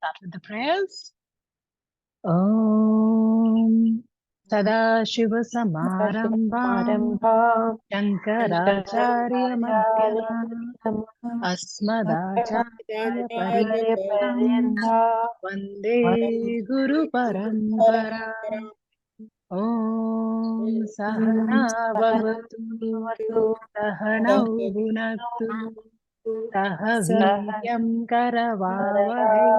Start with the prayers. Om Sadashiva Samarambham Shankaracharya Madhyamam Asmadacharya Paryantam Vande Guru Parampara. Om Sahana Bhavatu Sahanau Bhunaktu Saha Viryam Karavavahai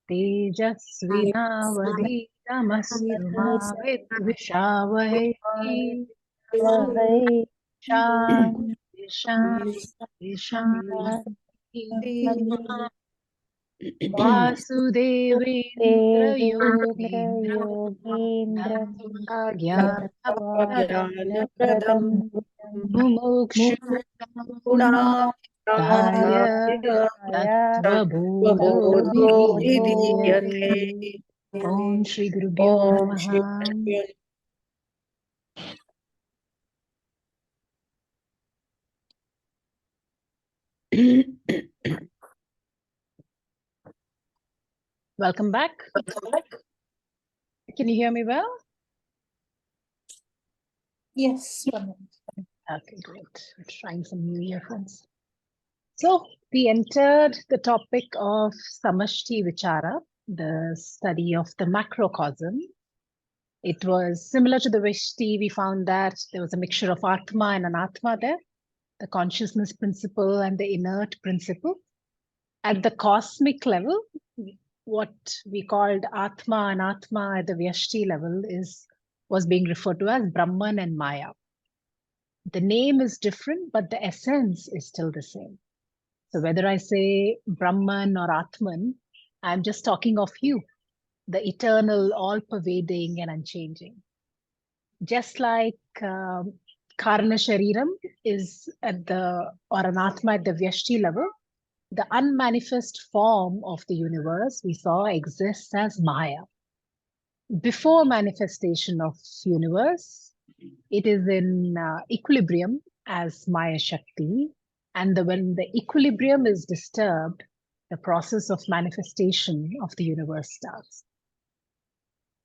Tejasvinavadhitamastu ma vidvishavahai. Shanti Shanti Shanti. Vasudevendra Yogendra Dattva Jnanapradam Mumukshudam Daya Tattva Bodho. Om Shri Gurubhyo Namaha. Welcome back. Can you hear me well? Yes. Okay, great. We're trying some new earphones. So we entered the topic of Samashti Vichara, the study of the macrocosm. It was similar to the Vishti. We found that there was a mixture of Atma and Anatma there, the consciousness principle and the inert principle. At the cosmic level, what we called Atma and Atma at the Vyashti level was being referred to as Brahman and Maya. The name is different, but the essence is still the same. So whether I say Brahman or Atman, I'm just talking of you, the eternal, all-pervading and unchanging. Just like Karna Shariram is at the, or an Atma at the Vyashti level, the unmanifest form of the universe we saw exists as Maya. Before manifestation of universe, it is in equilibrium as Maya Shakti, and when the equilibrium is disturbed, the process of manifestation of the universe starts.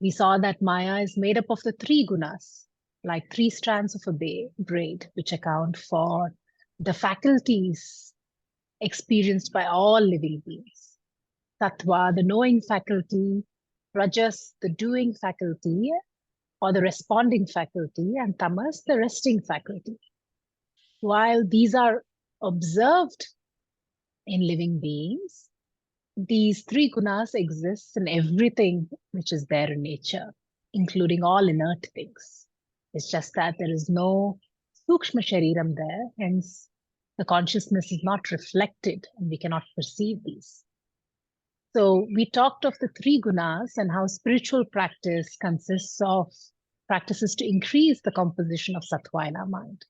We saw that Maya is made up of the three gunas, like three strands of a braid, which account for the faculties experienced by all living beings. Tattva, the knowing faculty; Rajas, the doing faculty or the responding faculty; and Tamas, the resting faculty. While these are observed in living beings, these three gunas exist in everything which is there in nature, including all inert things. It's just that there is no Sukshma Shariram there, hence the consciousness is not reflected and we cannot perceive these. So we talked of the three gunas and how spiritual practice consists of practices to increase the composition of sattva in our mind.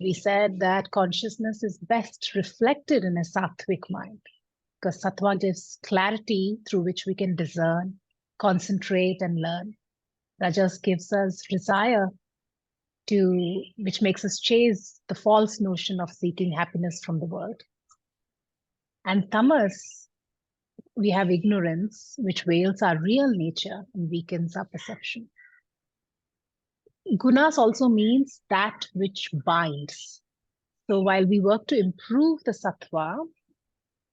We said that consciousness is best reflected in a sattvic mind because sattva gives clarity through which we can discern, concentrate, and learn. Rajas gives us desire, which makes us chase the false notion of seeking happiness from the world. And tamas, we have ignorance, which veils our real nature and weakens our perception. Gunas also means that which binds. So while we work to improve the sattva,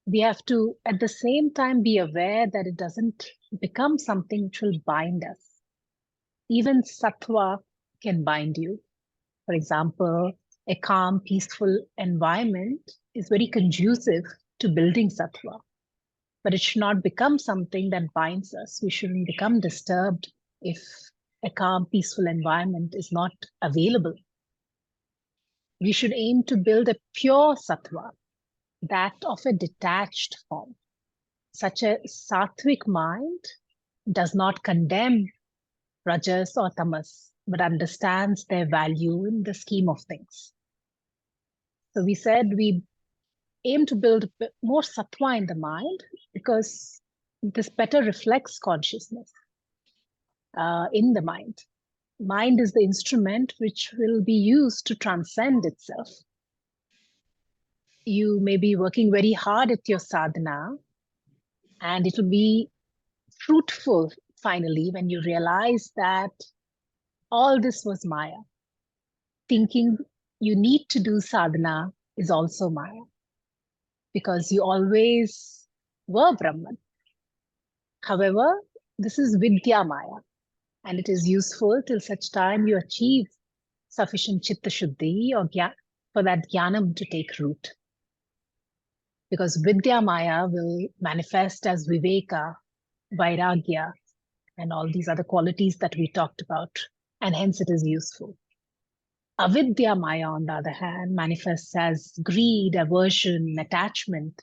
we have to at the same time be aware that it doesn't become something which will bind us. Even sattva can bind you. For example, a calm, peaceful environment is very conducive to building sattva, but it should not become something that binds us. We shouldn't become disturbed if a calm, peaceful environment is not available. We should aim to build a pure sattva, that of a detached form. Such a sattvic mind does not condemn rajas or tamas, but understands their value in the scheme of things. So we said we aim to build more sattva in the mind because this better reflects consciousness in the mind. Mind is the instrument which will be used to transcend itself. You may be working very hard at your sadhana, And it will be fruitful finally when you realize that all this was Maya. Thinking you need to do sadhana is also Maya, because you always were Brahman. However, this is Vidya Maya, and it is useful till such time you achieve sufficient chitta shuddhi or for that jnanam to take root. Because Vidya Maya will manifest as Viveka, Vairagya, and all these other qualities that we talked about, and hence it is useful. Avidya Maya, on the other hand, manifests as greed, aversion, attachment,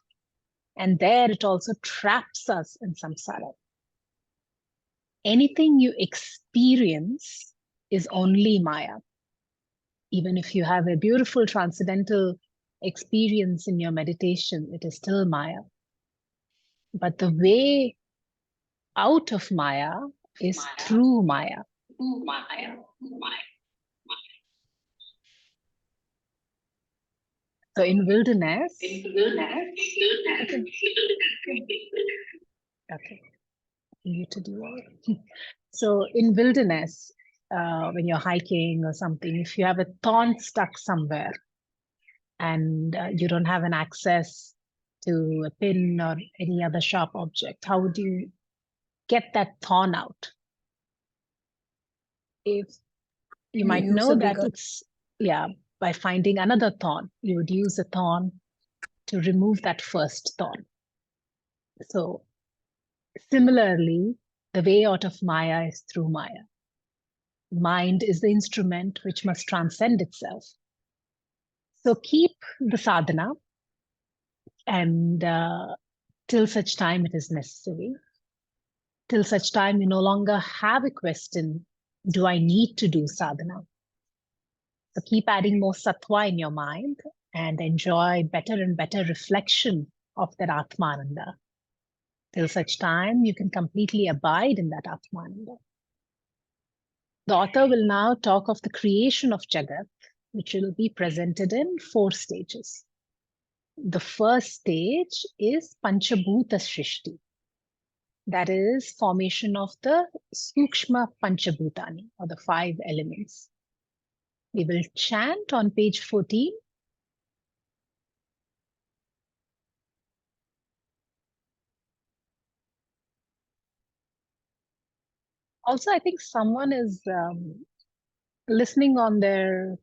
and there it also traps us in samsara. Anything you experience is only Maya. Even if you have a beautiful transcendental experience in your meditation, it is still Maya. But the way out of Maya is through Maya. So in wilderness, okay, muted you all. So in wilderness, when you're hiking or something, if you have a thorn stuck somewhere and you don't have an access to a pin or any other sharp object, how would you get that thorn out? If you might know that it's, by finding another thorn, you would use a thorn to remove that first thorn. So similarly, the way out of Maya is through Maya. Mind is the instrument which must transcend itself. So keep the sadhana, and till such time it is necessary. Till such time you no longer have a question, do I need to do sadhana? So keep adding more sattva in your mind and enjoy better and better reflection of that Atmananda. Till such time you can completely abide in that Atmananda. The author will now talk of the creation of Jagat, which will be presented in 4 stages. The first stage is Panchabhuta Shrishti. That is formation of the Sukshma Panchabhutani, or the 5 elements. We will chant on page 14. Also, I think someone is listening on their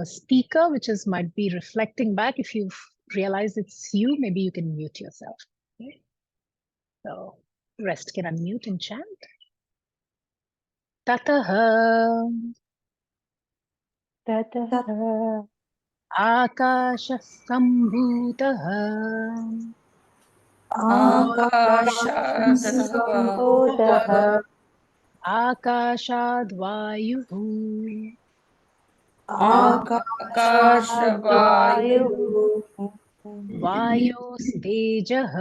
speaker, which is might be reflecting back. If you realize it's you, maybe you can mute yourself. Okay? So rest can unmute and chant. Tataha Akasha Sambhutaha Akashadvayuः Akashadvayuhu Akashvayuः Vayostejah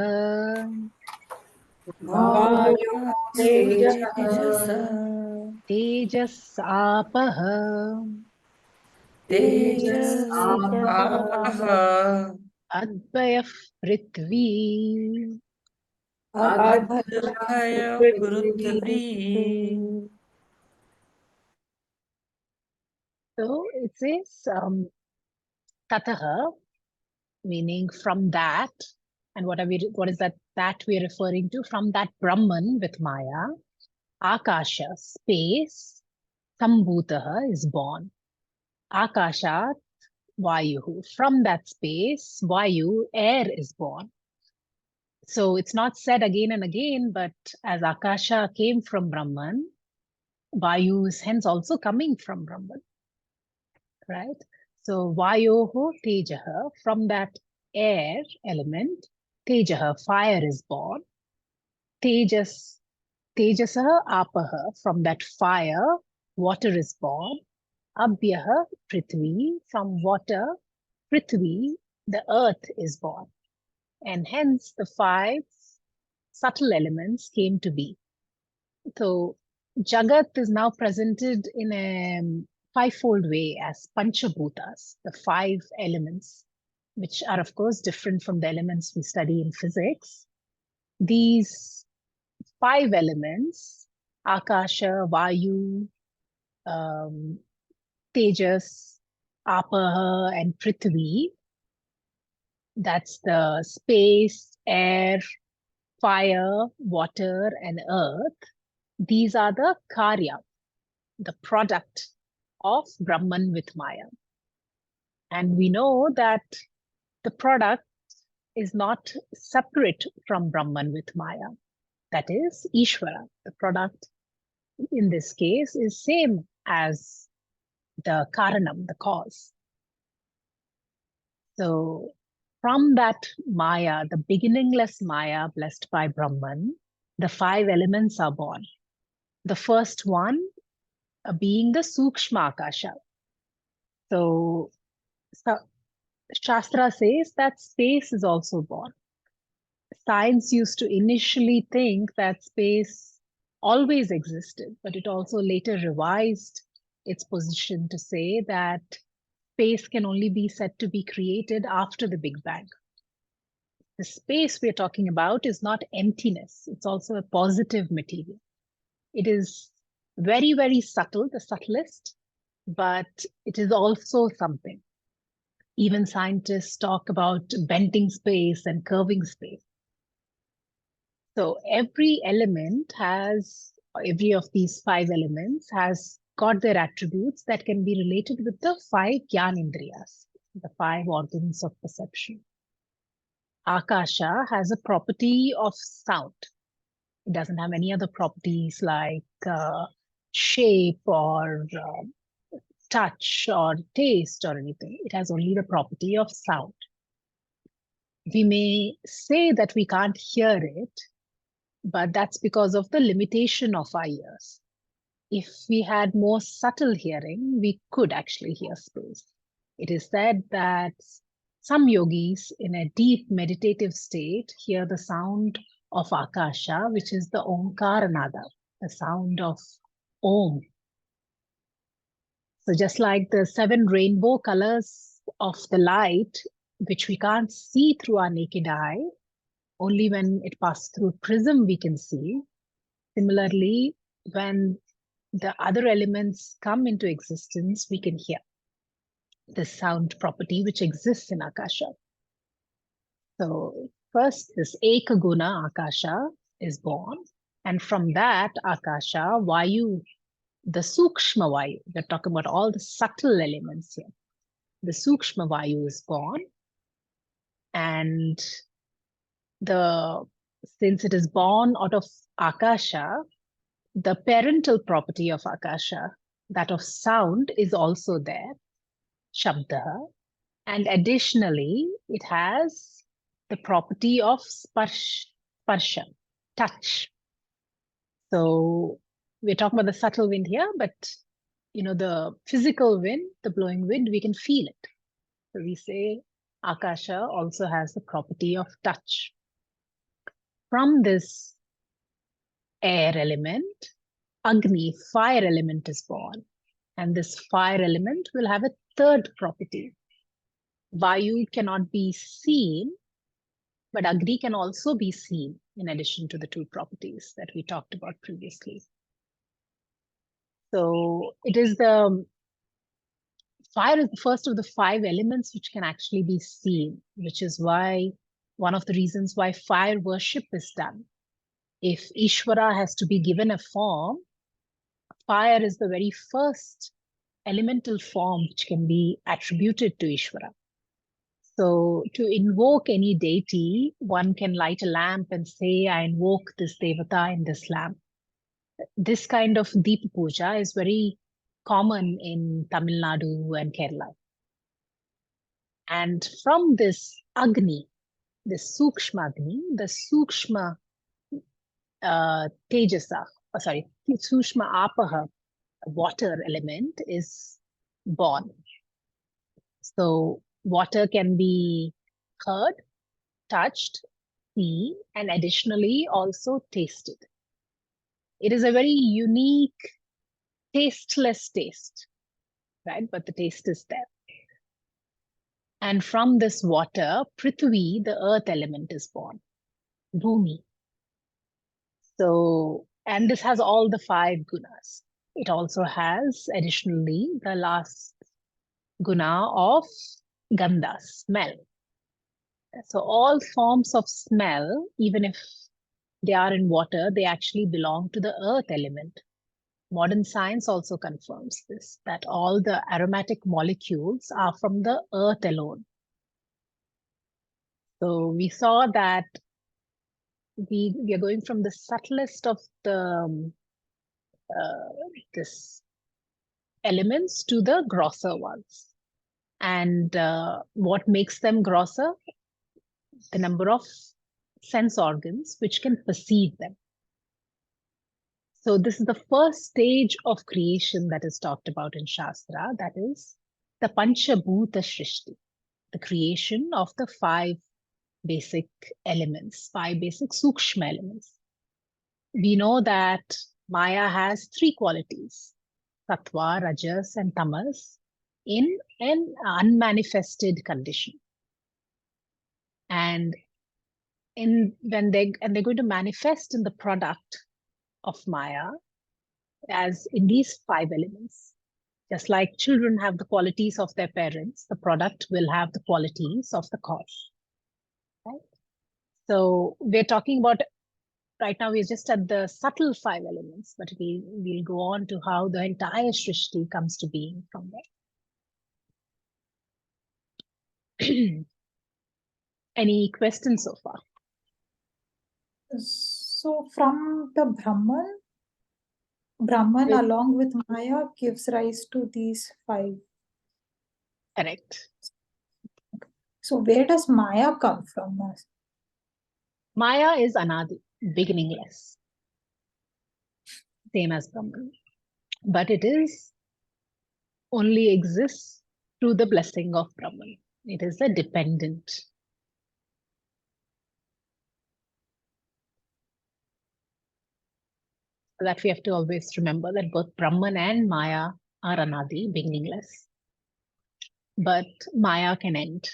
Vayostejasः Tejasapaha Tejasapः Advayah Prithvi. Advayah Prithvi. So it says Tataha, meaning from that. And what is that we are referring to? From that Brahman with Maya, Akasha, space, Sambhutaha is born. Akashat Vayuhu. From that space, Vayu, air is born. So it's not said again and again, but as Akasha came from Brahman, Vayu is hence also coming from Brahman, right? So Vayoho Tejaha, from that air element, Tejaha, fire is born. Tejasaha Apaha, from that fire, water is born. Abhyaha Prithvi, from water, Prithvi, the earth is born. And hence the 5 subtle elements came to be. So Jagat is now presented in a 5-fold way as Panchabhutas, the 5 elements. which are, of course, different from the elements we study in physics. These 5 elements, Akasha, Vayu, Tejas, Apaha, and Prithvi, that's the space, air, fire, water, and earth. These are the karya, the product of Brahman with Maya. And we know that the product is not separate from Brahman with Maya. That is Ishvara. The product in this case is same as the Karanam, the cause. So from that Maya, the beginningless Maya blessed by Brahman, the 5 elements are born. The first one being the Sukshma Akasha. So Shastra says that space is also born. Science used to initially think that space always existed, but it also later revised its position to say that space can only be said to be created after the Big Bang. The space we're talking about is not emptiness, it's also a positive material. It is very, very subtle, the subtlest, but it is also something. Even scientists talk about bending space and curving space. So every of these 5 elements has got their attributes that can be related with the 5 Gyanendriyas, the 5 organs of perception. Akasha has a property of sound. It doesn't have any other properties like shape or touch or taste or anything. It has only the property of sound. We may say that we can't hear it, but that's because of the limitation of our ears. If we had more subtle hearing, we could actually hear space. It is said that some yogis in a deep meditative state hear the sound of Akasha, which is the Omkaranada, the sound of Om. So just like the 7 rainbow colors of the light, which we can't see through our naked eye, only when it passes through a prism we can see. Similarly, when the other elements come into existence, we can hear the sound property which exists in Akasha. So first, this Ekaguna Akasha is born. And from that Akasha, Vayu, the Sukshma Vayu, we're talking about all the subtle elements here. The Sukshma Vayu is born. And since it is born out of Akasha, the parental property of Akasha, that of sound, is also there, Shabda. And additionally, it has the property of sparsha, touch. So we're talking about the subtle wind here, but the physical wind, the blowing wind, we can feel it. So we say Akasha also has the property of touch. From this air element, Agni, fire element, is born. And this fire element will have a third property. Vayu cannot be seen, but Agni can also be seen in addition to the 2 properties that we talked about previously. So it is fire is the first of the 5 elements which can actually be seen, which is why one of the reasons why fire worship is done. If Ishvara has to be given a form, fire is the very first elemental form which can be attributed to Ishvara. So to invoke any deity, one can light a lamp and say, I invoke this Devata in this lamp. This kind of Deep Puja is very common in Tamil Nadu and Kerala. And from this Agni, this Sukshma Agni, the Sukshma Tejasa, Sukshma Apaha, water element, is born. So water can be heard, touched, seen, and additionally also tasted. It is a very unique, tasteless taste, right? But the taste is there. And from this water, Prithvi, the earth element, is born, Bhumi. So, and this has all the 5 gunas. It also has additionally the last guna of gandha, smell. So all forms of smell, even if they are in water, they actually belong to the earth element. Modern science also confirms this, that all the aromatic molecules are from the earth alone. So we saw that we are going from the subtlest of the this elements to the grosser ones. And what makes them grosser? The number of sense organs which can perceive them. So this is the first stage of creation that is talked about in Shastra, that is the Panchabhuta Shrishti, the creation of the 5 basic elements, 5 basic Sukshma elements. We know that Maya has 3 qualities, Tattva, Rajas, and Tamas, in an unmanifested condition. And when they're going to manifest in the product of Maya as in these 5 elements. Just like children have the qualities of their parents, the product will have the qualities of the cause. Right? So we're talking about, right now we're just at the subtle 5 elements, but we'll go on to how the entire Srishti comes to being from there. Any questions so far? So from the Brahman along with Maya gives rise to these 5. Correct. So where does Maya come from? Maya is Anadi, beginningless. Same as Brahman. But it is only exists through the blessing of Brahman. It is a dependent. That we have to always remember that both Brahman and Maya are Anadi, beginningless. But Maya can end.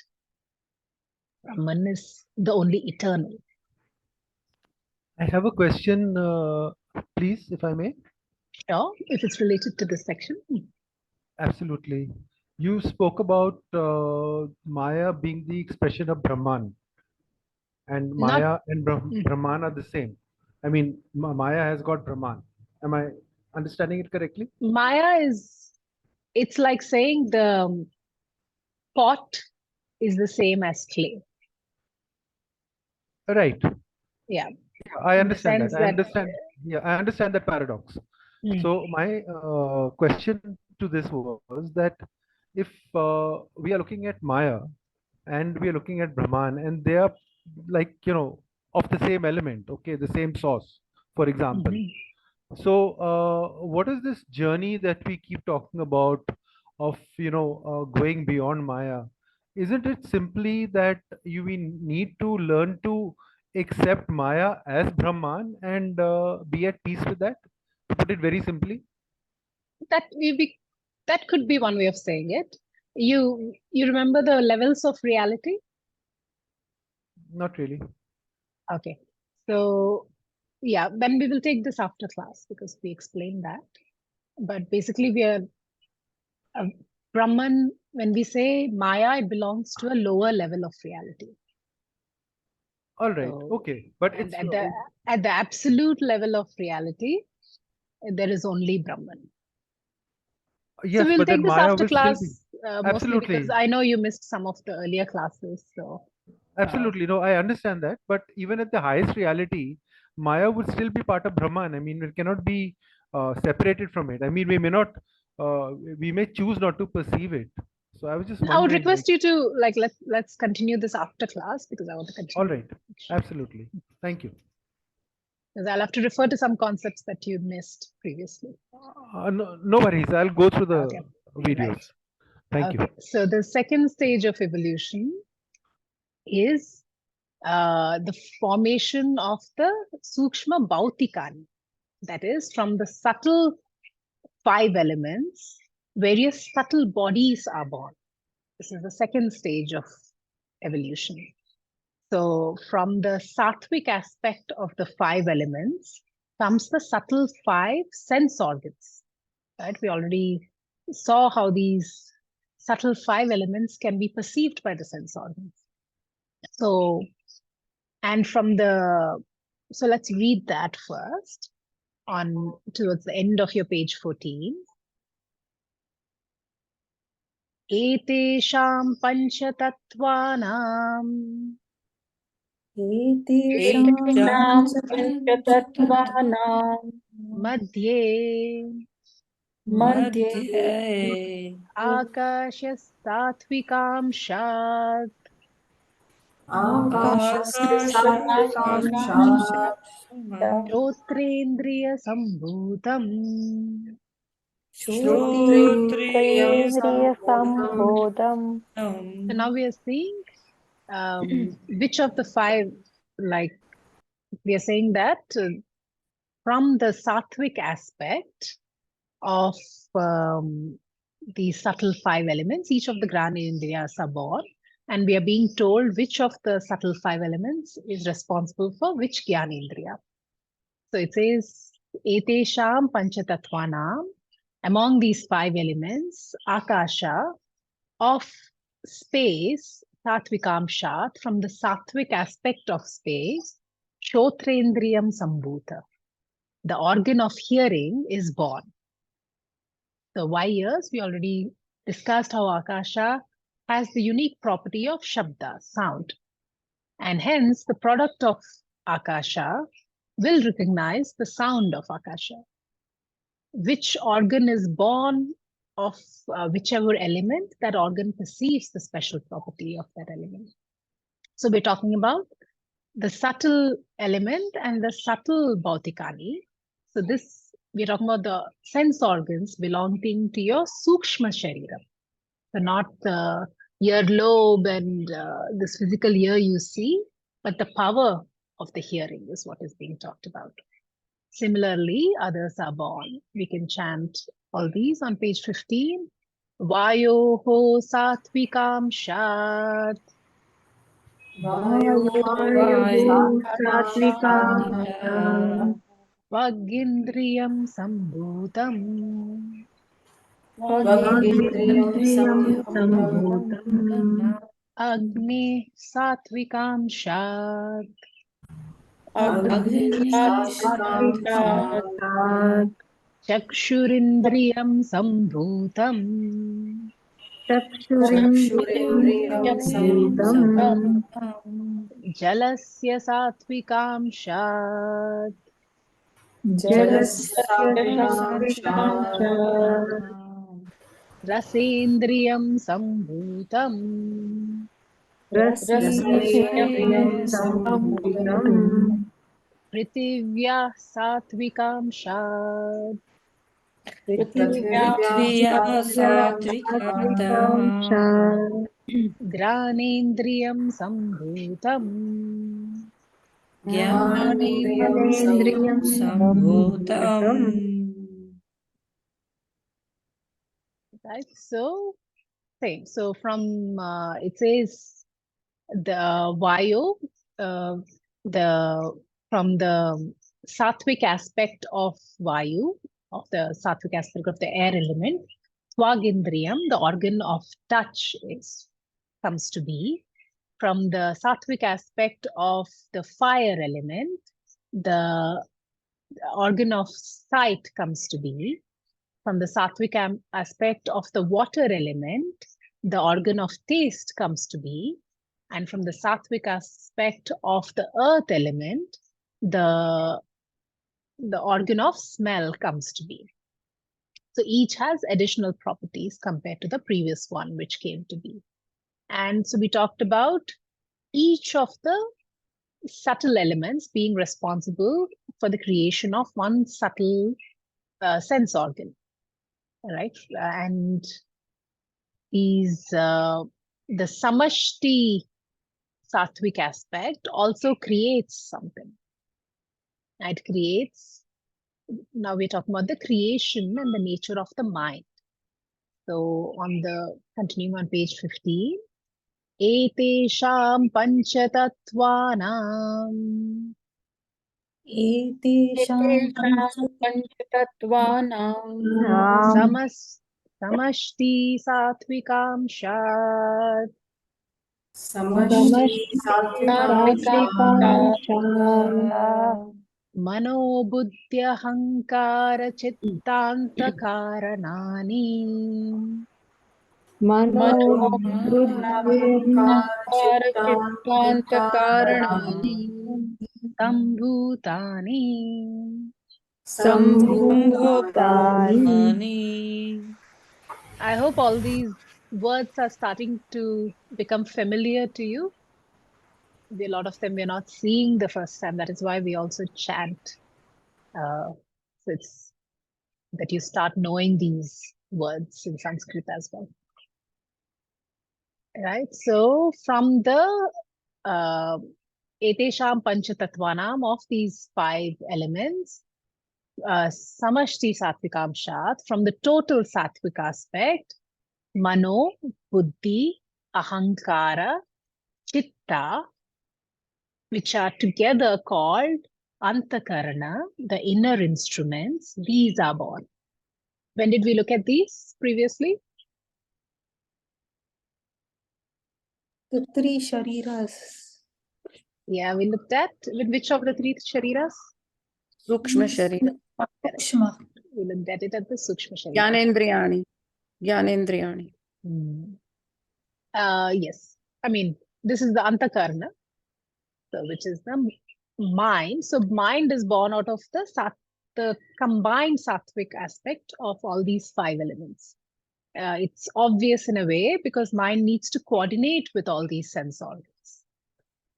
Brahman is the only eternal. I have a question, please, if I may. Sure, if it's related to this section. Absolutely. You spoke about Maya being the expression of Brahman, and Maya and Brahman are the same. I mean, Maya has got Brahman. Am I understanding it correctly? Maya is, it's like saying the pot is the same as clay. Right. Yeah. I understand that. I understand that paradox. So my question to this was that if we are looking at Maya and we are looking at Brahman, and they are like, of the same element, okay, the same source, for example. So what is this journey that we keep talking about of, going beyond Maya? Isn't it simply that we need to learn to accept Maya as Brahman and be at peace with that? To put it very simply. That could be one way of saying it. You remember the levels of reality? Not really. Okay. So yeah, then we will take this after class because we explained that. But basically we are Brahman, when we say Maya, it belongs to a lower level of reality. All right. So, okay. But and it's at the absolute level of reality, there is only Brahman. yes, so we'll but take then this Maya after will still class, be mostly absolutely. because I know you missed some of the earlier classes. So absolutely, no, I understand that. But even at the highest reality, Maya would still be part of Brahman. I mean, it cannot be separated from it. I mean, we may not, we may choose not to perceive it. So I was just I would wondering. request you to let's continue this after class because I want to continue. All right, absolutely. Thank you. Because I'll have to refer to some concepts that you missed previously. No worries. I'll go through the videos. Right. Thank you. So the second stage of evolution is the formation of the Sukshma Bhautikani. That is, from the subtle 5 elements, various subtle bodies are born. This is the second stage of evolution. So from the sattvic aspect of the 5 elements comes the subtle 5 sense organs. Right? We already saw how these subtle 5 elements can be perceived by the sense organs. So, and from the, so let's read that first on towards the end of your page 14. Etesham panchatattvanam एतेषां Panchatattva madhye Madhye akashasthatvikamshat Akashasthvikamshat Shotrendriya Sambhutam. Shrotriya Sambodham. So now we are seeing which of the 5, like we are saying that from the sattvic aspect of the subtle 5 elements, each of the Gyanendriyas are born, and we are being told which of the subtle 5 elements is responsible for which Gyanendriya. So it says, Etesham panchatattvanam, among these 5 elements, Akasha, of space, Sattvikamshat, from the sattvic aspect of space, Shotrendriyam Sambhuta, the organ of hearing is born. So why ears? We already discussed how Akasha has the unique property of Shabda, sound. And hence the product of Akasha will recognize the sound of Akasha. Which organ is born of whichever element, that organ perceives the special property of that element. So we're talking about the subtle element and the subtle Bhautikani. So this, we're talking about the sense organs belonging to your Sukshma Sharira. So not the earlobe and this physical ear you see, but the power of the hearing is what is being talked about. Similarly, others are born. We can chant all these on page 15. Vayoho Sattvikam Shat. Vagindriyam Sambhutam. Agni Sattvikam Shat. Chakshurindriyam Sambhutam. Jalasya Sattvikam Shat. Rasendriyam Sambhutam. Prithivya Sattvikam Shat. Prithviya Sattvikam Granendriyam Sambhutam. Gyanendriyam Sambhutam. Right, so same. So from it says the Vayu, from the sattvic aspect of Vayu, of the sattvic aspect of the air element, Swagindriyam, the organ of touch, comes to be. From the sattvic aspect of the fire element, the organ of sight comes to be. From the sattvic aspect of the water element, the organ of taste comes to be. And from the sattvic aspect of the earth element, the organ of smell comes to be. So each has additional properties compared to the previous one, which came to be. And so we talked about each of the subtle elements being responsible for the creation of one subtle sense organ, right? And these, the samashti sattvic aspect also creates something. It creates, now we're talking about the creation and the nature of the mind. So continuing on page 15, etesham panchatattvanam एतेषां पञ्चतत्त्वानां samashti sattvikamshat समष्टि सात्विकांशात् mano buddhyahankara chittantakaranani मनोबुद्ध्यहङ्कारचित्तान्तकारणानि sambhutani. सम्भूतानि I hope all these words are starting to become familiar to you. A lot of them we're not seeing the first time. That is why we also chant. So it's that you start knowing these words in Sanskrit as well. Right? So from the Etesham Panchatattvanam, of these 5 elements, Samashti Sattvikamshat, from the total Sattvic aspect, Mano, Buddhi, Ahankara, Chitta, which are together called Antakarana, the inner instruments, these are born. When did we look at these previously? The 3 shariras. Yeah, we looked at with which of the 3 shariras? सूक्ष्म शरीर Sukshma. We looked at it at the Sukshma Sharira. ज्ञानेन्द्रियाणि Yes, I mean, this is the Antakarana, so which is the mind. So mind is born out of the combined sattvic aspect of all these 5 elements. It's obvious in a way because mind needs to coordinate with all these sense organs.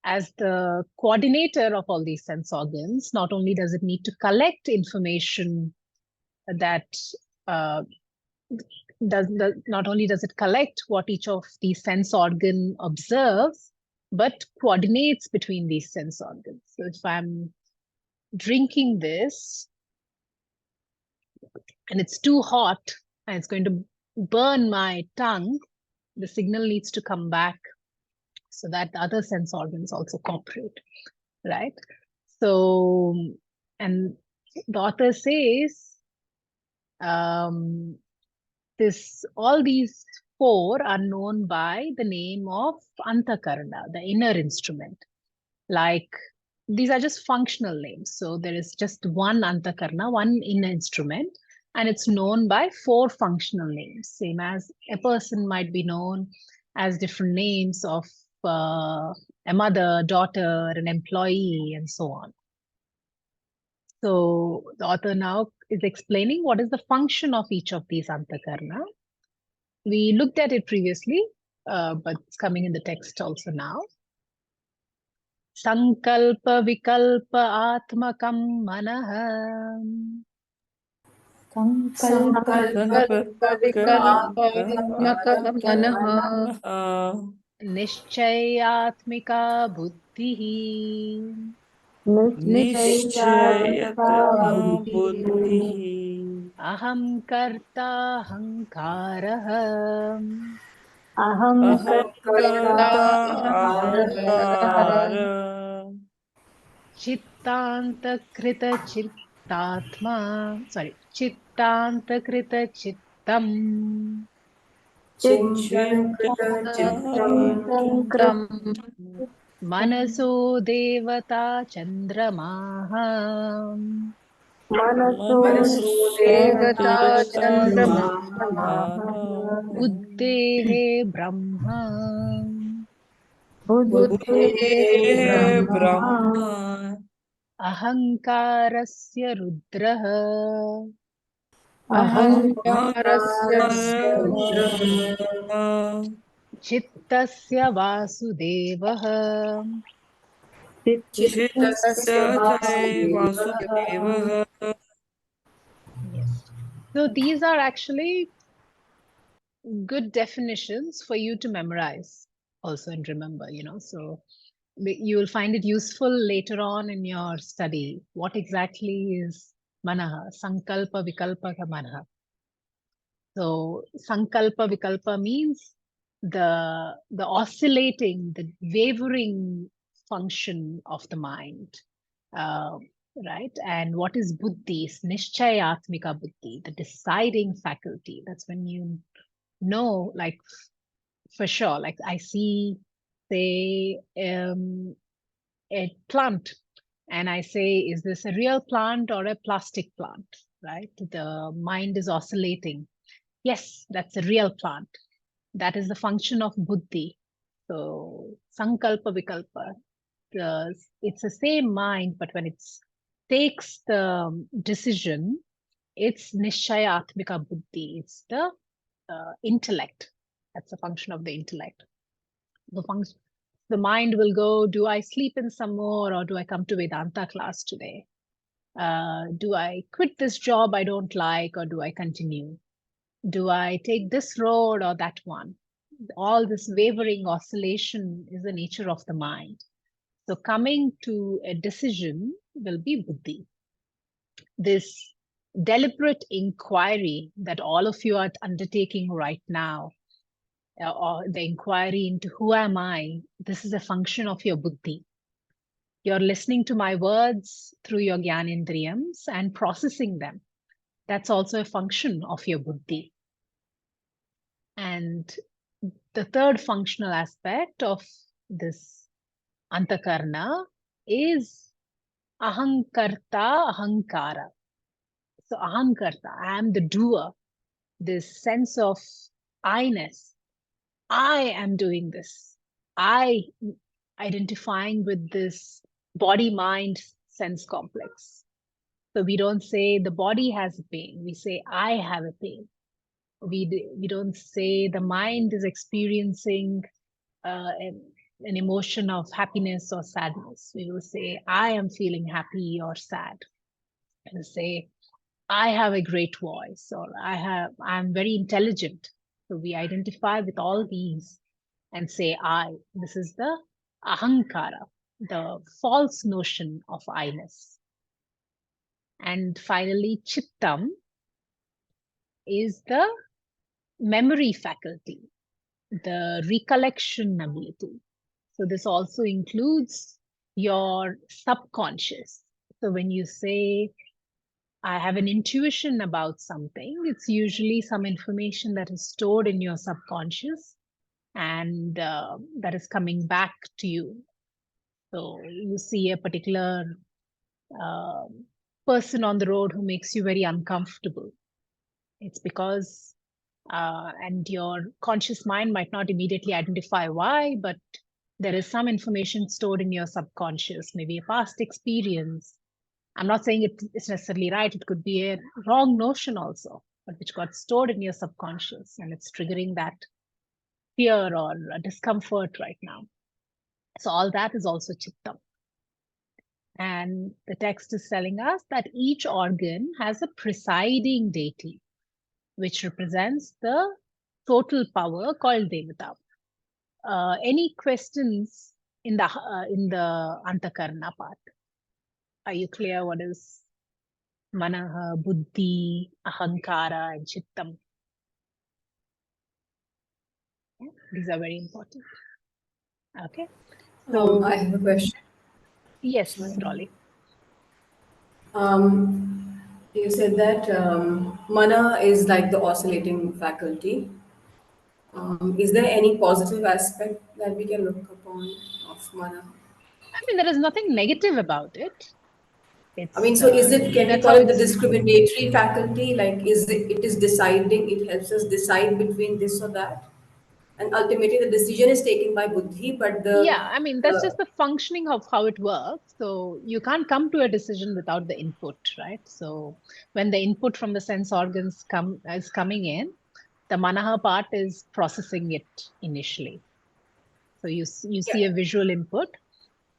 As the coordinator of all these sense organs, not only does it need to collect information that not only does it collect what each of these sense organ observes, but coordinates between these sense organs. So if I'm drinking this and it's too hot and it's going to burn my tongue, the signal needs to come back so that the other sense organs also cooperate, right? So, and the author says, all these 4 are known by the name of Antakarana, the inner instrument. Like, these are just functional names. So there is just one Antakarana, one inner instrument, and it's known by 4 functional names, same as a person might be known as different names of a mother, daughter, an employee, and so on. So the author now is explaining what is the function of each of these Antakarana. We looked at it previously, but it's coming in the text also now. Sankalpa Vikalpa Atmakam Manaha संकल्पविकल्पात्मकमनः Nishchayatmika Buddhihi निश्चयत्मा बुद्धिः Aham Karta Ahankaraha अहङ्कर्ता अहङ्कार Chittantakrita Chittatma, Chittantakrita Chittam चित्तं Manaso Devata Chandramaha देवता चन्द्रमा Buddhehe Brahma बुद्धेः Brahma Ahankarasya Rudraha अहङ्कारस्य Chittasya Vasudevaha. चित्तस्य वासुदेवः Yes. So these are actually good definitions for you to memorize also and remember, so you will find it useful later on in your study. What exactly is manaha? Sankalpa Vikalpa ka manaha. So sankalpa vikalpa means the oscillating, the wavering function of the mind, right? And what is buddhi? Is nishchayatmika buddhi, the deciding faculty. That's when you know, like for sure, like I see, say, a plant, and I say, is this a real plant or a plastic plant, right? The mind is oscillating. Yes, that's a real plant. That is the function of buddhi. So sankalpa vikalpa, it's the same mind, but when it takes the decision, it's nishchayatmika buddhi. It's the intellect. That's a function of the intellect. The mind will go, do I sleep in some more, or do I come to Vedanta class today? Do I quit this job I don't like, or do I continue? Do I take this road or that one? All this wavering oscillation is the nature of the mind. So coming to a decision will be buddhi. This deliberate inquiry that all of you are undertaking right now, or the inquiry into who am I, this is a function of your buddhi. You're listening to my words through your gyanendriyams and processing them. That's also a function of your buddhi. And the third functional aspect of this antakarna is ahankarta, ahankara. So ahankarta, I am the doer, this sense of I-ness. I am doing this. I identifying with this body-mind sense complex. So we don't say the body has a pain. We say I have a pain. We don't say the mind is experiencing an emotion of happiness or sadness. We will say I am feeling happy or sad. And say I have a great voice, or I'm very intelligent. So we identify with all these and say I. This is the ahankara, the false notion of I-ness. And finally, chittam is the memory faculty, the recollection ability. So this also includes your subconscious. So when you say, I have an intuition about something, it's usually some information that is stored in your subconscious and that is coming back to you. So you see a particular person on the road who makes you very uncomfortable. It's because, and your conscious mind might not immediately identify why, but there is some information stored in your subconscious, maybe a past experience. I'm not saying it's necessarily right. It could be a wrong notion also, but which got stored in your subconscious and it's triggering that fear or discomfort right now. So all that is also chittam. And the text is telling us that each organ has a presiding deity, which represents the total power called Devata. Any questions in the Antakarna part? Are you clear what is Manaha, Buddhi, Ahankara, and Chittam? These are very important. Okay. So I have a question. yes, Sorry. Dolly. You said that mana is like the oscillating faculty. Is there any positive aspect that we can look upon of mana? I mean, there is nothing negative about it. I mean, so is it, can we That's call how it the it's. discriminatory faculty? Like, it is deciding, it helps us decide between this or that? And ultimately, the decision is taken by buddhi, but Yeah, I mean, that's just the the functioning of how it works. So you can't come to a decision without the input, right? So when the input from the sense organs is coming in, the manaha part is processing it initially. So you see a visual input,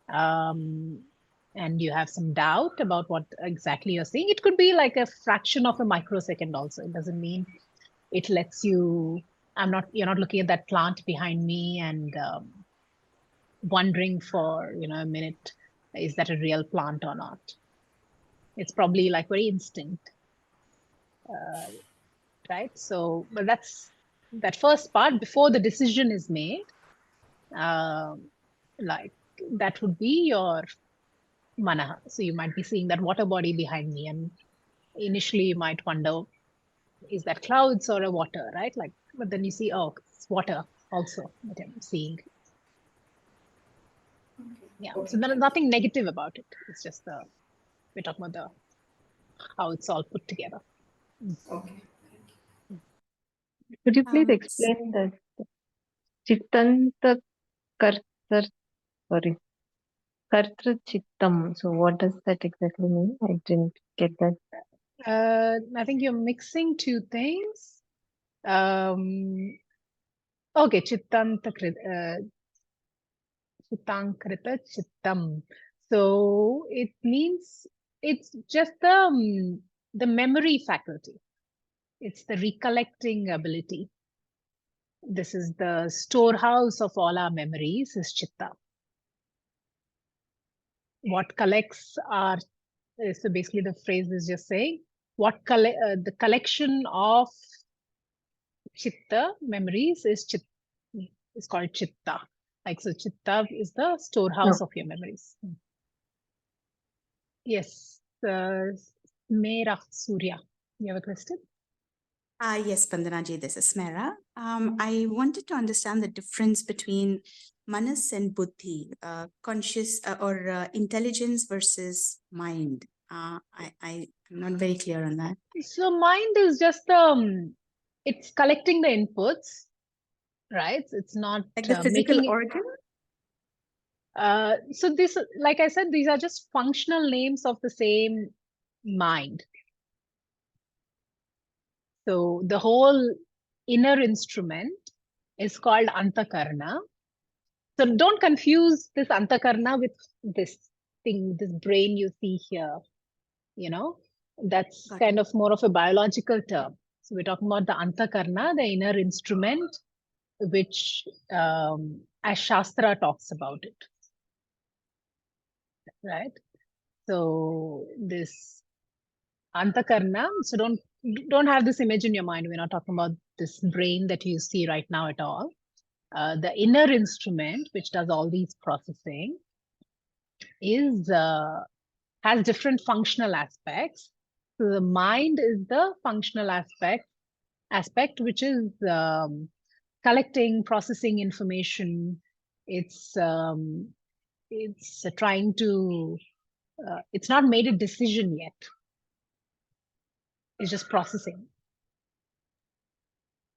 and you have some doubt about what exactly you're seeing. It could be like a fraction of a microsecond also. It doesn't mean it lets you, you're not looking at that plant behind me and wondering for, a minute, is that a real plant or not? It's probably like very instinct right? So, but that's that first part before the decision is made. Like that would be your manaha. So you might be seeing that water body behind me, and initially you might wonder, is that clouds or a water, right? Like, but then you see, oh, it's water also that I'm seeing. Yeah. So there is nothing negative about it. It's just we're talking about how it's all put together. Okay. Could you please explain that Chittanta Kartar, sorry, Kartra Chittam. So what does that exactly mean? I didn't get that. I think you're mixing two things. Okay, Chittankrita Chittam. So it means it's just the memory faculty. It's the recollecting ability. This is the storehouse of all our memories, is Chitta. What collects our, so basically the phrase is just saying, the collection of Chitta memories is called Chitta. Like, so Chitta is the storehouse No. of your memories. Yes, Mera Surya, you have a question? Yes, Bandanaji, this is Smera. I wanted to understand the difference between manas and buddhi, conscious or intelligence versus mind. I'm not very clear on that. So mind is just it's collecting the inputs, right? It's not Like the physical making it. organ? So this, like I said, these are just functional names of the same mind. So the whole inner instrument is called Antakarna. So don't confuse this Antakarna with this thing, this brain you see here. You know, that's Got kind of more of a biological term. So we're talking about the Antakarna, the inner instrument, which as Shastra talks about it. Right? So this Antakarna, so don't have this image in your mind. We're not talking about this brain that you see right now at all. The inner instrument, which does all these processing, has different functional aspects. So the mind is the functional aspect which is collecting, processing information. It's trying to. It's not made a decision yet. It's just processing.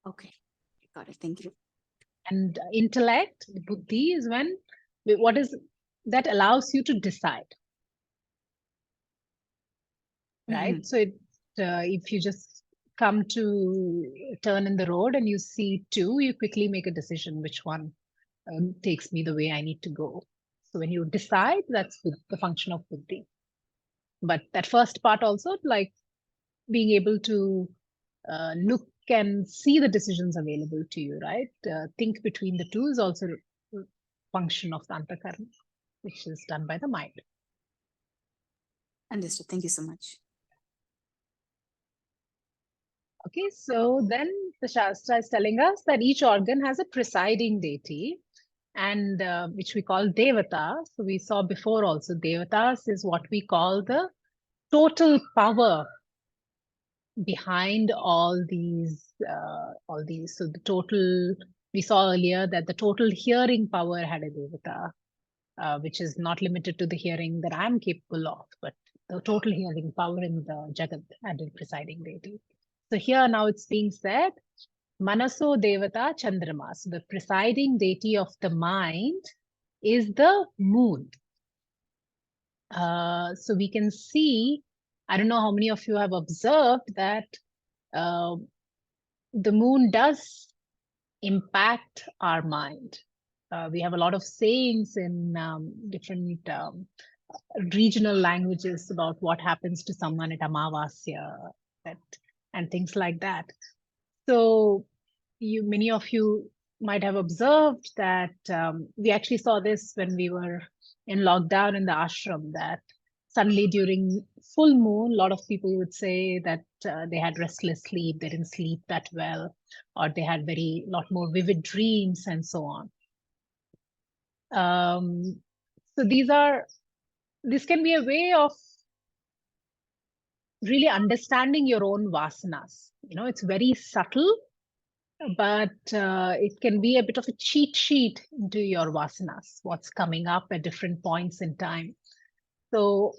Okay, got it. Thank you. And intellect, buddhi, is when what is that allows you to decide, right? Mhm. So if you just come to turn in the road and you see two, you quickly make a decision which one takes me the way I need to go. So when you decide, that's the function of buddhi. But that first part also, like being able to look and see the decisions available to you, right? Think between the two is also a function of the antakarna, which is done by the mind. Understood. Thank you so much. Okay, so then the Shastra is telling us that each organ has a presiding deity, and which we call Devata. So we saw before also, Devatas is what we call the total power behind all these. So the total, we saw earlier that the total hearing power had a Devata, which is not limited to the hearing that I'm capable of, but the total hearing power in the Jagat had a presiding deity. So here now it's being said, Manaso Devata Chandrama. So the presiding deity of the mind is the moon. So we can see, I don't know how many of you have observed that the moon does impact our mind. We have a lot of sayings in different regional languages about what happens to someone at Amavasya and things like that. So many of you might have observed that we actually saw this when we were in lockdown in the ashram, that suddenly during full moon, a lot of people would say that they had restless sleep, they didn't sleep that well, or they had lot more vivid dreams and so on. So this can be a way of really understanding your own vasanas. It's very subtle, but it can be a bit of a cheat sheet into your vasanas, what's coming up at different points in time. So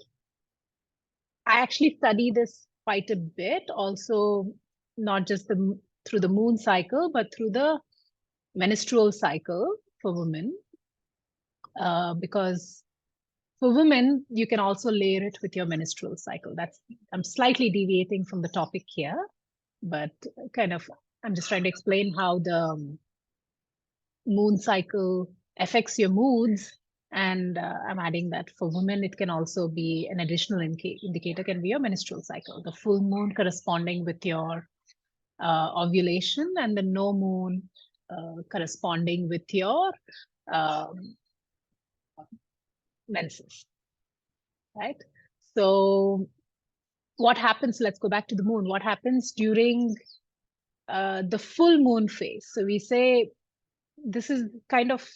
I actually study this quite a bit, also not just through the moon cycle, but through the menstrual cycle for women, because for women, you can also layer it with your menstrual cycle. I'm slightly deviating from the topic here, but I'm just trying to explain how the moon cycle affects your moods. And I'm adding that for women, it can also be an additional indicator, can be your menstrual cycle. The full moon corresponding with your ovulation, and the no moon corresponding with your menses, right? So what happens, let's go back to the moon. What happens during the full moon phase? So we say this is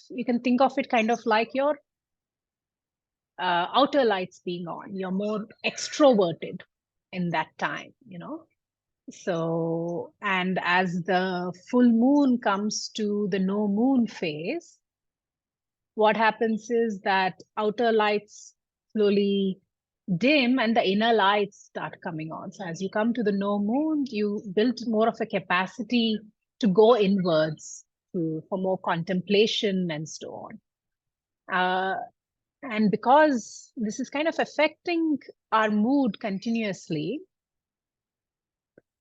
you can think of it kind of like your outer lights being on. You're more extroverted in that time, So, and as the full moon comes to the no moon phase, what happens is that outer lights slowly dim and the inner lights start coming on. So as you come to the no moon, you build more of a capacity to go inwards for more contemplation and so on. And because this is kind of affecting our mood continuously,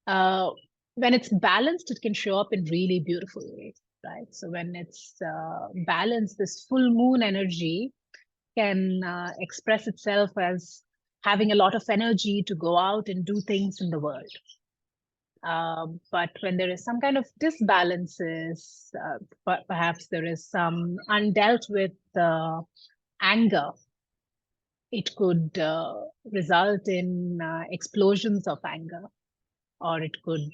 when it's balanced, it can show up in really beautiful ways, right? So when it's balanced, this full moon energy can express itself as having a lot of energy to go out and do things in the world. But when there is some kind of disbalances, perhaps there is some undealt with anger, it could result in explosions of anger, or it could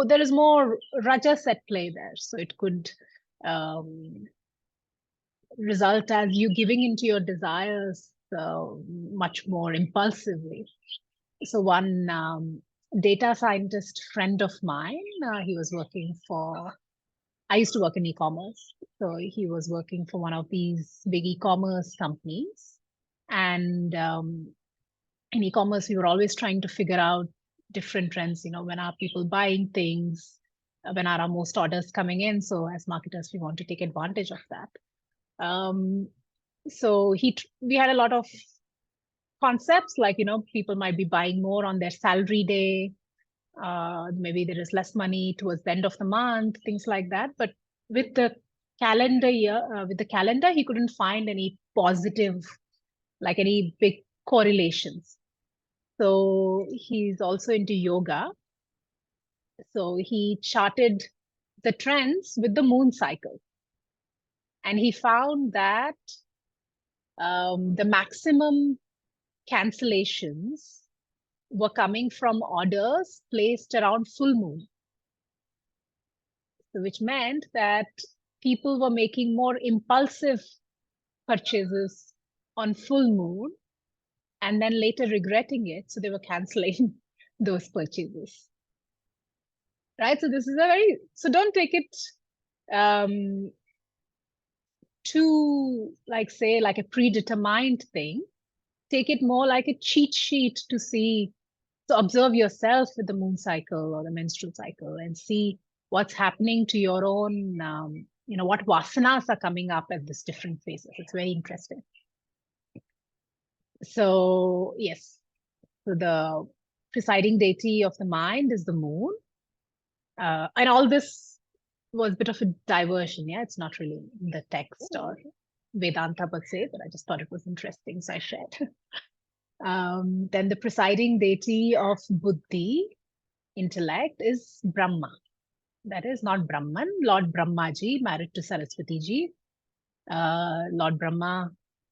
there is more rajas at play there, so it could result as you giving into your desires much more impulsively. So one data scientist friend of mine, he was working for, I used to work in e-commerce. So he was working for one of these big e-commerce companies. And in e-commerce, we were always trying to figure out different trends, when are people buying things, when are our most orders coming in. So as marketers, we want to take advantage of that. So we had a lot of concepts like, people might be buying more on their salary day. Maybe there is less money towards the end of the month, things like that. But with the calendar year, he couldn't find any positive, like any big correlations. So he's also into yoga. So he charted the trends with the moon cycle. And he found that the maximum cancellations were coming from orders placed around full moon. So which meant that people were making more impulsive purchases on full moon and then later regretting it. So they were canceling those purchases. Right? So this is so don't take it too, like a predetermined thing. Take it more like a cheat sheet to see, so observe yourself with the moon cycle or the menstrual cycle and see what's happening to your own, what vasanas are coming up at this different phases. It's very interesting. So yes, so the presiding deity of the mind is the moon. And all this was a bit of a diversion. Yeah, it's not really in the text or Vedanta per se, but I just thought it was interesting, so I shared. Then the presiding deity of Buddhi, intellect, is Brahma. That is not Brahman, Lord Brahmaji, married to Saraswati ji. Lord Brahma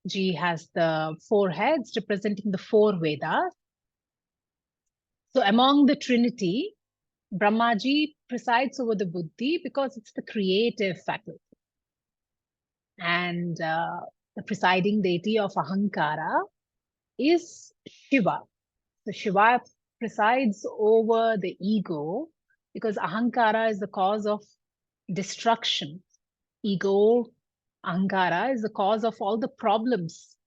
ji has the 4 heads representing the 4 Vedas. So among the Trinity, Brahmaji presides over the buddhi because it's the creative faculty. And the presiding deity of Ahankara is Shiva. So Shiva presides over the ego because Ahankara is the cause of destruction. Ego, Ahankara is the cause of all the problems.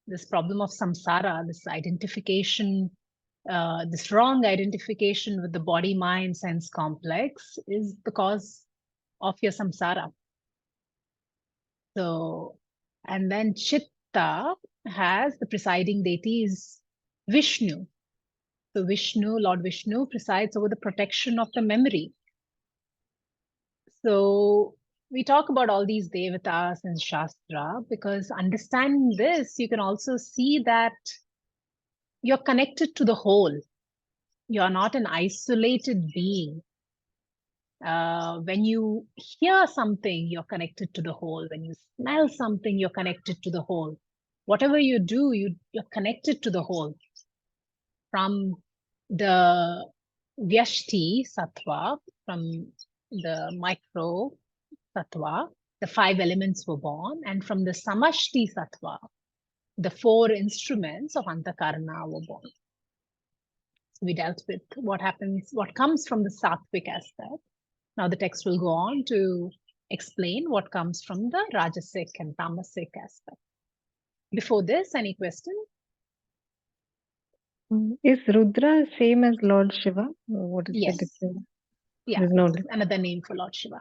This problem of samsara, this identification, this wrong identification with the body, mind, sense complex is the cause of your samsara. So, and then Chitta has the presiding deity is Vishnu. So Vishnu, Lord Vishnu presides over the protection of the memory. So we talk about all these devatas in Shastra because understanding this, you can also see that you're connected to the whole. You're not an isolated being. When you hear something, you're connected to the whole. When you smell something, you're connected to the whole. Whatever you do, you're connected to the whole. From the Vyashti Sattva, from the micro Sattva, the 5 elements were born. And from the Samashti Sattva, the 4 instruments of Antakarana were born. So we dealt with what comes from the Sattvic aspect. Now the text will go on to explain what comes from the Rajasic and Tamasic aspect. Before this, any question? Is Rudra same as Lord Shiva? What is Yes. the difference? Yeah, There's no it's another name for Lord Shiva.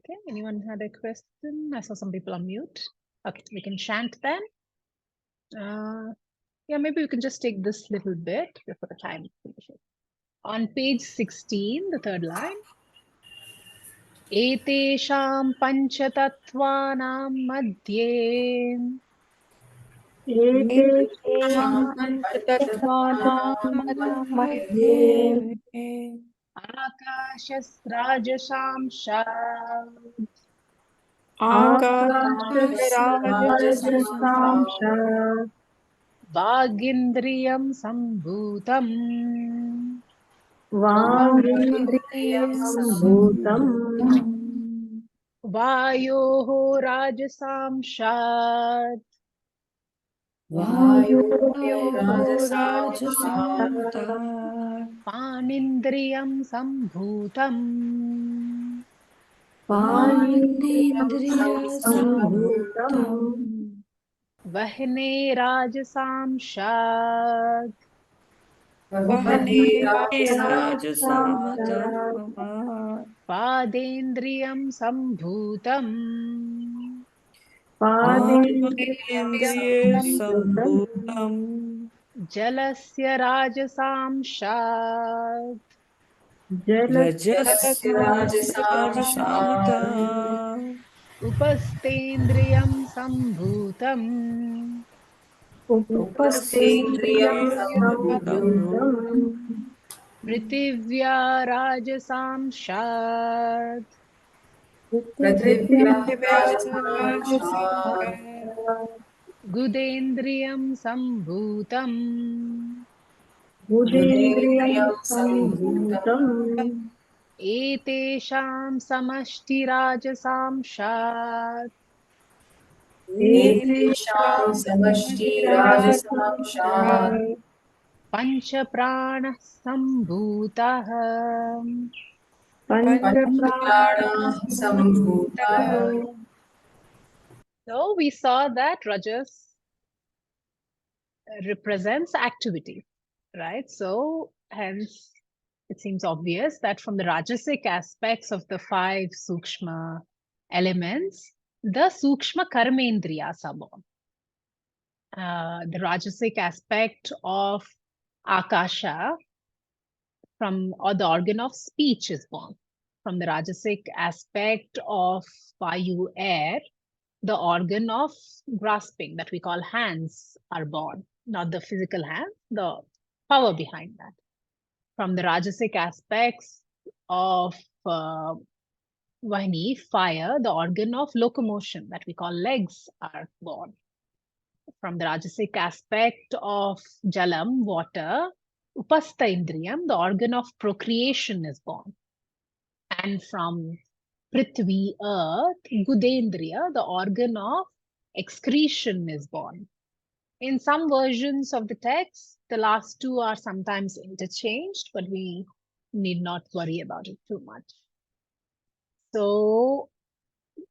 Okay, anyone had a question? I saw some people on mute. Okay, we can chant then. Yeah, maybe we can just take this little bit before the time finishes. On page 16, the 3rd line. Etesham panchatattvanam madhye akashasrajasam shad vagindriyam sambhutam vayoho rajasam shad panindriyam sambhutam vahne rajasam shad padendriyam sambhutam jalasya rajasam shad upastendriyam sambhutam prithivya rajasam shad gudendriyam sambhutam etesham samashti rajasam shad pancha prana sambhutah So we saw that Rajas represents activity, right? So hence it seems obvious that from the Rajasic aspects of the 5 Sukshma elements, the Sukshma Karmendriyas are born. The Rajasic aspect of Akasha or the organ of speech is born. From the Rajasic aspect of Vayu, air, the organ of grasping that we call hands are born, not the physical hands, the power behind that. From the Rajasic aspects of Vahini, fire, the organ of locomotion that we call legs are born. From the Rajasic aspect of Jalam, water, Upastha Indriyam, the organ of procreation is born. And from Prithvi, earth, Gudendriya, the organ of excretion is born. In some versions of the text, the last two are sometimes interchanged, but we need not worry about it too much. So,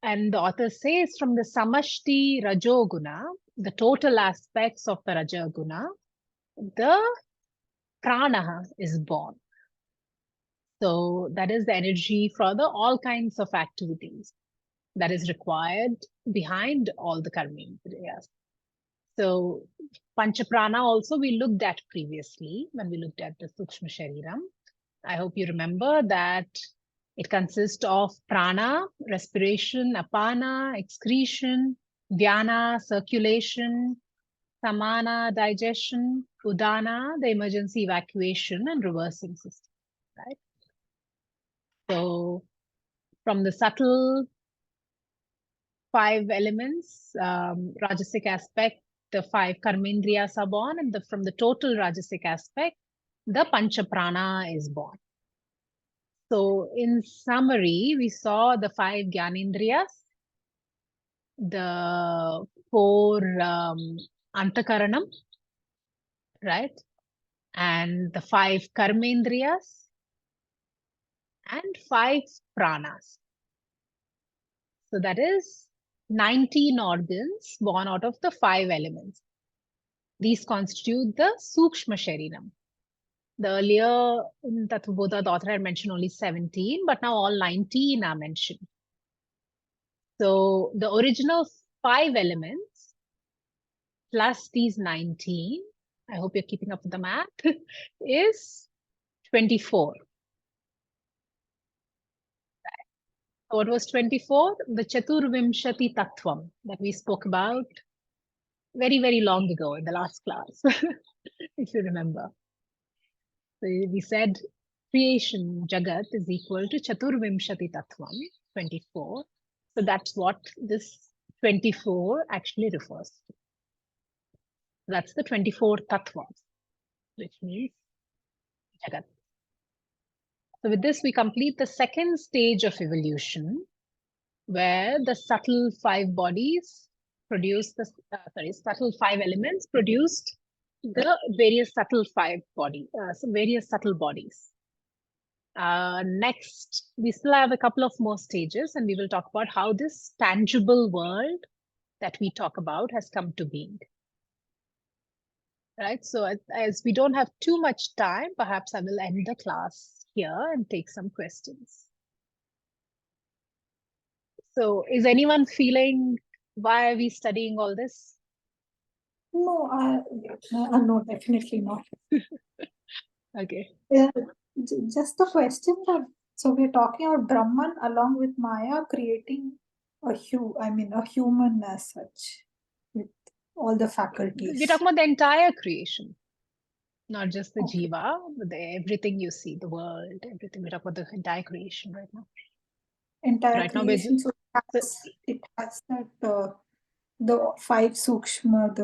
and the author says from the Samashti Rajoguna, the total aspects of the Rajoguna, the prana is born. So that is the energy for the all kinds of activities that is required behind all the karmendriyas. So Panchaprana also we looked at previously when we looked at the Sukshma Shariram. I hope you remember that it consists of prana, respiration, apana, excretion, vyana, circulation, samana, digestion, udana, the emergency evacuation and reversing system, right? So from the subtle 5 elements, Rajasic aspect, the 5 karmendriyas are born, and from the total Rajasic aspect, the Panchaprana is born. So in summary, we saw the 5 Gyanendriyas, the 4 Antakaranam, right? And the 5 Karmendriyas and 5 Pranas. So that is 19 organs born out of the 5 elements. These constitute the Sukshma Shariram. The earlier in Tattva Bodha, the author had mentioned only 17, but now all 19 are mentioned. So the original 5 elements plus these 19, I hope you're keeping up with the math, is 24. So what was 24? The Chaturvimshati Tattvam that we spoke about very, very long ago in the last class, if you remember. So we said creation, Jagat, is equal to Chaturvimshati Tattvam, 24. So that's what this 24 actually refers to. That's the 24 Tattvas, which means Jagat. So with this, we complete the second stage of evolution, where the subtle 5 bodies produce the, subtle 5 elements produced the various subtle 5 bodies, various subtle bodies. Next, we still have a couple of more stages, and we will talk about how this tangible world that we talk about has come to being. Right, so as we don't have too much time, perhaps I will end the class here and take some questions. So is anyone feeling, why are we studying all this? No, no, definitely not. Okay. Just the question that, so we're talking about Brahman along with Maya creating a human as such, with all the faculties. We're talking about the entire creation, not just the jiva, but everything you see, the world, everything. We're talking about the entire creation right now. Entire right creation, now, it has that the 5 sukshma,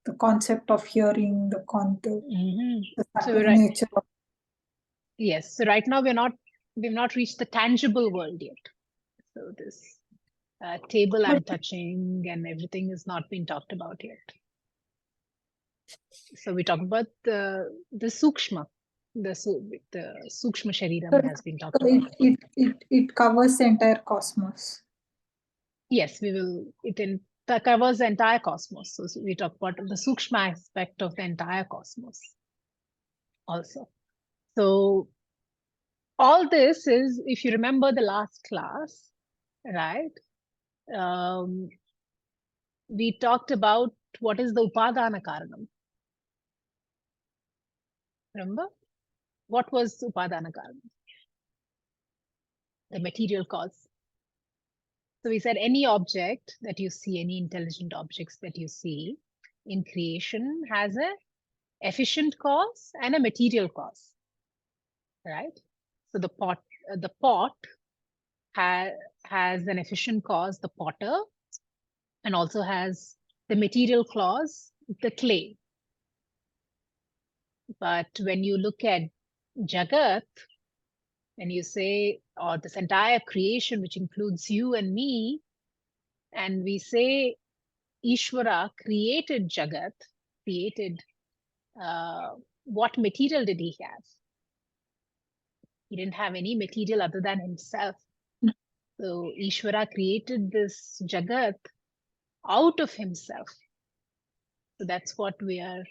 the concept of hearing, the subtle nature of. Yes, so right now we've not reached the tangible world yet. So this table I'm touching and everything is not being talked about yet. So we talk about the sukshma, the sukshma shariram has been talked about. It covers the entire cosmos. Yes, we will. That covers the entire cosmos. So we talk about the sukshma aspect of the entire cosmos also. So all this is, if you remember the last class, right? We talked about what is the upadana karanam. Remember? What was upadana karanam? The material cause. So we said any object that you see, any intelligent objects that you see in creation has a efficient cause and a material cause, right? So the pot has an efficient cause, the potter, and also has the material cause, the clay. But when you look at Jagat, and you say, or this entire creation, which includes you and me, and we say Ishvara created Jagat, created, what material did he have? He didn't have any material other than himself. So Ishvara created this Jagat out of himself. So that's what the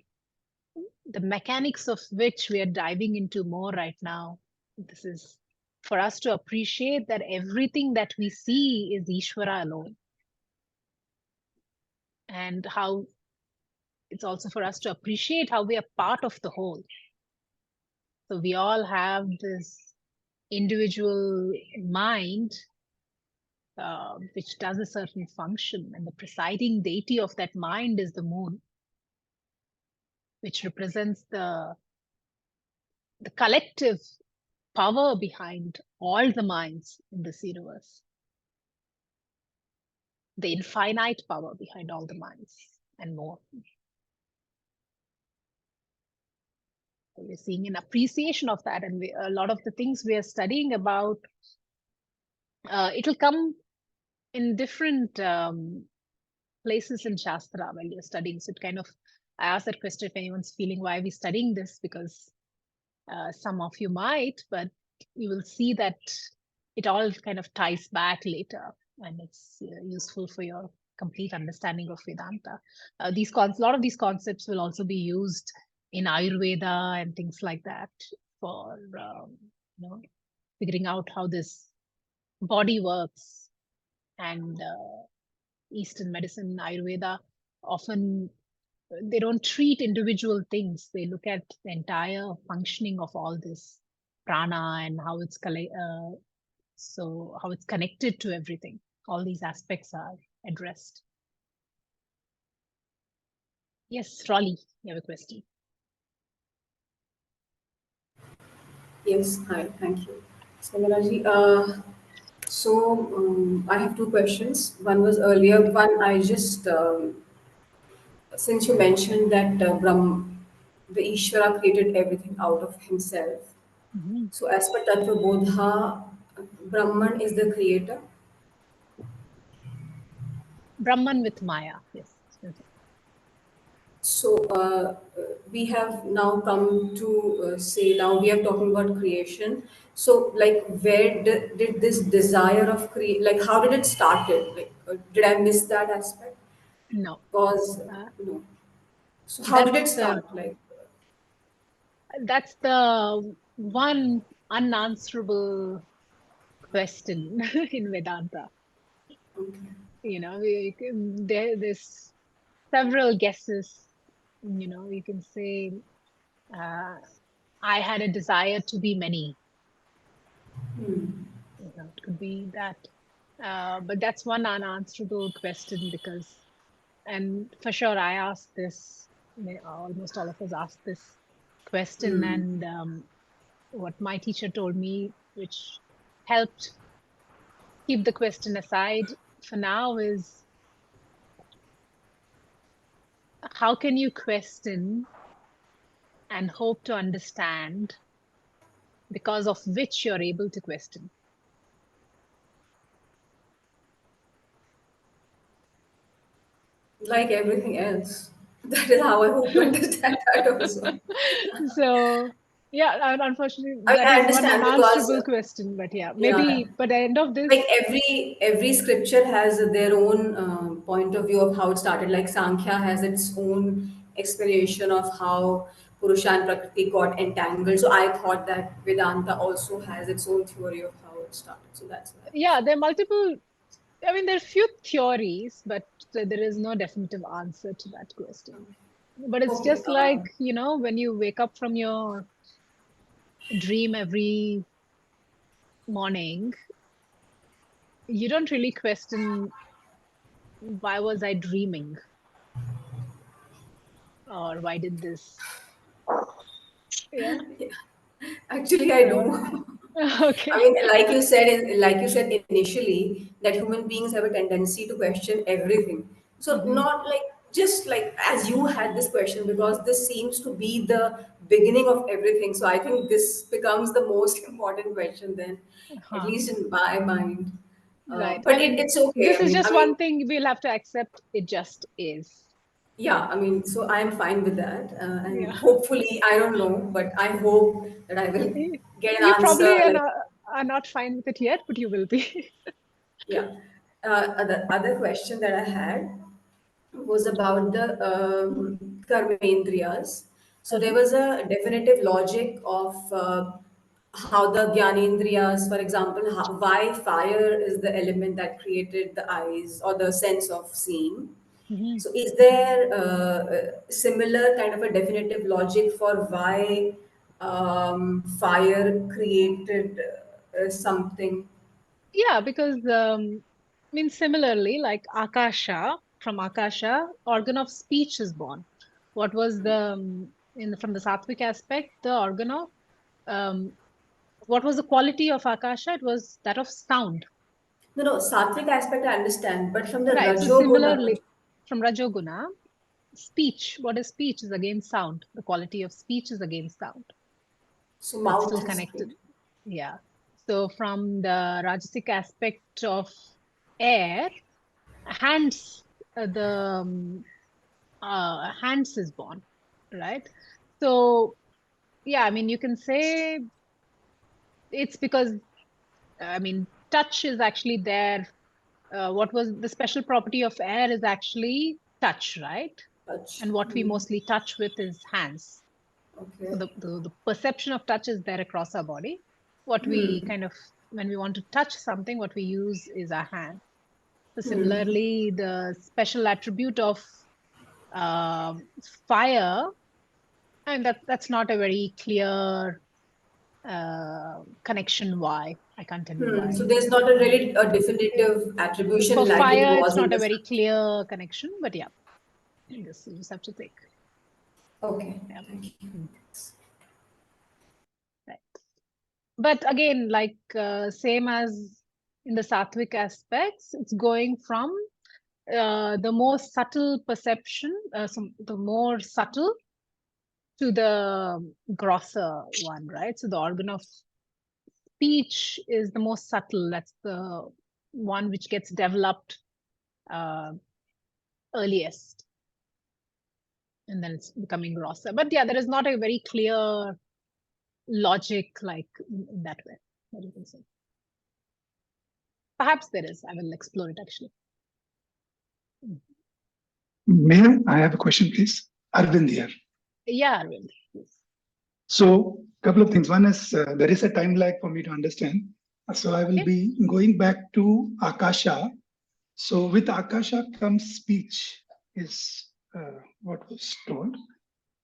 mechanics of which we are diving into more right now. This is for us to appreciate that everything that we see is Ishvara alone. And how it's also for us to appreciate how we are part of the whole. So we all have this individual mind, which does a certain function, and the presiding deity of that mind is the moon, which represents the collective power behind all the minds in this universe, the infinite power behind all the minds and more. So we're seeing an appreciation of that, and a lot of the things we are studying about, it will come in different places in Shastra while you're studying. So it kind of, I asked that question if anyone's feeling why are we studying this, because some of you might, but you will see that it all kind of ties back later, and it's useful for your complete understanding of Vedanta. A lot of these concepts will also be used in Ayurveda and things like that for figuring out how this body works. And Eastern medicine, Ayurveda, often they don't treat individual things. They look at the entire functioning of all this prana and how it's how it's connected to everything. All these aspects are addressed. Yes, Rolly, you have a question. Yes, hi, thank you. Samiraji, I have two questions. One was earlier, one I just, since you mentioned that the Ishvara created everything out of himself. Mm-hmm. So as per Tattva Bodha, Brahman is the creator. Brahman with Maya, yes. So we have now come to say, now we are talking about creation. So like where did this desire of create, like how did it started? Like did I miss that aspect? No. Because no. So how did it That's start? Like that's the one unanswerable question in Vedanta. okay. There's several guesses. You can say, I had a desire to be many. It could be that. But that's one unanswerable question because, and for sure, I asked this, almost all of us asked this question, and what my teacher told me, which helped keep the question aside for now, is how can you question and hope to understand because of which you're able to question? Like everything else. That is how I hope to understand that also. So yeah, unfortunately, I mean, that I is one understand because unanswerable question. But yeah, yeah, maybe by the end of this, like every scripture has their own point of view of how it started. Like Sankhya has its own explanation of how Purusha and Prakriti got entangled. So I thought that Vedanta also has its own theory of how it started. So that's why. yeah, there are multiple. I mean, there are few theories, but there is no definitive answer to that question. But it's Okay. just like, when you wake up from your dream every morning, you don't really question why was I dreaming, or why did this? Yeah. Actually, I So, do. I okay. mean, like you said initially, that human beings have a tendency to question everything. So Mhm. not like just like as you had this question, because this seems to be the beginning of everything. So I think this becomes the most important question then, at Huh. least in my mind. Right. I But mean, it's okay. this is just I mean, one thing we'll have to accept. It just is. yeah. I mean, so I'm fine with that, and Yeah. hopefully, I don't know, but I hope that I will get You an answer. probably Like, are not fine with it yet, but you will be. yeah. The other question that I had was about the karmendriyas. So there Mhm. was a definitive logic of how the gyanendriyas, for example, why fire is the element that created the eyes or the sense of seeing. Mhm. So is there a similar kind of a definitive logic for why fire created something? Yeah, because I mean, similarly, like Akasha, from Akasha, organ of speech is born. What was the from the sattvic aspect, the organ of um, what was the quality of Akasha? It was that of sound, No, no, sattvic aspect I understand, but from the right? So Rajoguna, similarly, from Rajoguna, speech. What is speech? Is again sound. The quality of speech is again sound. so So it's mouth still has connected. created. Yeah. So from the Rajasic aspect of air, hands, hands is born, right? So yeah, I mean, you can say it's because I mean, touch is actually there. What was the special property of air is actually touch, right? Touch. And what we mostly touch with is hands. So Okay. the perception of touch is there across our body. What we kind of, when we want to touch something, what we use is our hand. So similarly, the special attribute of um fire, and that's not a very clear connection why. I can't tell you why. So there's not a really a definitive For attribution like it fire, it's was in not a the very Sanskrit. clear connection, but yeah, you just have to think. Okay, Yeah. thank you. Mm, right. But again, like same as in the sattvic aspects, it's going from the more subtle perception, the more subtle to the grosser one, right? So the organ of speech is the most subtle. That's the one which gets developed uh, earliest, and then it's becoming grosser. But yeah, there is not a very clear logic like in that way. What do you think so? Perhaps there is. I will explore it actually. May I have a question, please? Arvind here. Yeah, really. Yes. So, couple of things. One is there is a time lag for me to understand. So I will Okay. be going back to Akasha. So with Akasha comes speech, is what was told.